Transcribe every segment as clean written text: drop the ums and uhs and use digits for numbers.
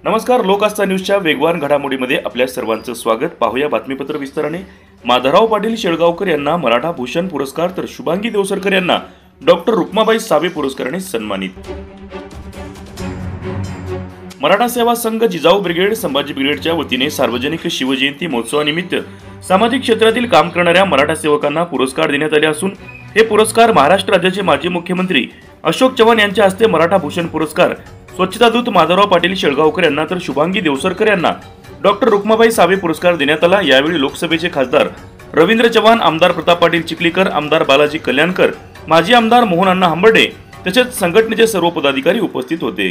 नमस्कार, लोकआस्था न्यूजच्या वेगवान घडामोडीमध्ये आपल्या सर्वांचं स्वागत। पाहूया बातमीपत्र विस्ताराने। माधवराव पाटील शेळगावकर यांना मराठा भूषण पुरस्कार तर शुभांगी देवसरकर यांना डॉक्टर रुक्माबाई सावे पुरस्काराने सन्मानित। मराठा सेवा संघ जिजाऊ ब्रिगेड संभाजी ब्रिगेडच्या वतीने सार्वजनिक शिवजयंती महोत्सवानिमित्त सामाजिक क्षेत्रातील काम करणाऱ्या मराठा सेवकांना पुरस्कार देण्यात आले असून हे पुरस्कार महाराष्ट्र राज्याचे माजी मुख्यमंत्री अशोक चव्हाण यांच्या हस्ते मराठा भूषण पुरस्कार स्वच्छता दूत माधवराव पाटील शेळगावकर यांना तर शुभांगी देवसरकर यांना डॉक्टर रुक्माबाई सावे पुरस्कार देण्यात आला। यावेळी लोकसभेचे खासदार रवींद्र चव्हाण, आमदार प्रताप पाटील चिखलीकर, आमदार बालाजी कल्याणकर, माजी आमदार मोहन अण्णा हंबर्डे तसेच संघटनेचे सर्व पदाधिकारी उपस्थित होते।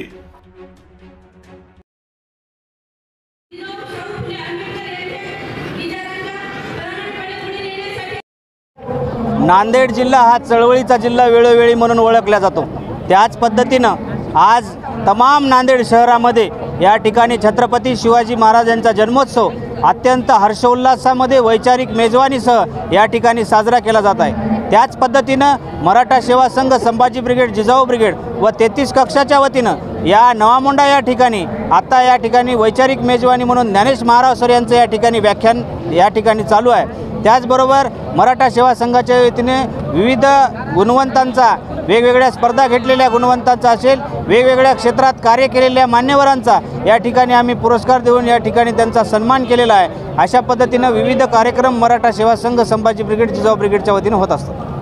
नांदेड जिल्हा हा चळवळीचा जिल्हा वेळोवेळी म्हणून ओळखला जातो। त्याच पद्धतीनं आज तमाम नांदेड शहरामध्ये या ठिकाणी छत्रपती शिवाजी महाराजांचा जन्मोत्सव अत्यंत हर्षोल्लासामध्ये वैचारिक मेजवानीसह या ठिकाणी साजरा केला जात आहे। त्याच पद्धतीनं मराठा सेवा संघ संभाजी ब्रिगेड, जिजाऊ ब्रिगेड व 33 कक्षाच्या वतीनं या नवामोंडा या ठिकाणी आता या ठिकाणी वैचारिक मेजवानी म्हणून ज्ञानेश महाराज सर यांचं या ठिकाणी व्याख्यान या ठिकाणी चालू आहे। त्याचबरोबर मराठा सेवा संघाच्या वतीने विविध गुणवंतांचा, वेगवेगळ्या स्पर्धा घेतलेल्या गुणवंतांचा असेल, वेगवेगळ्या क्षेत्रात कार्य केलेल्या मान्यवरांचा या ठिकाणी आम्ही पुरस्कार देऊन या ठिकाणी त्यांचा सन्मान केलेला आहे। अशा पद्धतीनं विविध कार्यक्रम मराठा सेवा संघ संभाजी ब्रिगेड, जिजाऊ ब्रिगेडच्या वतीने होत असतात।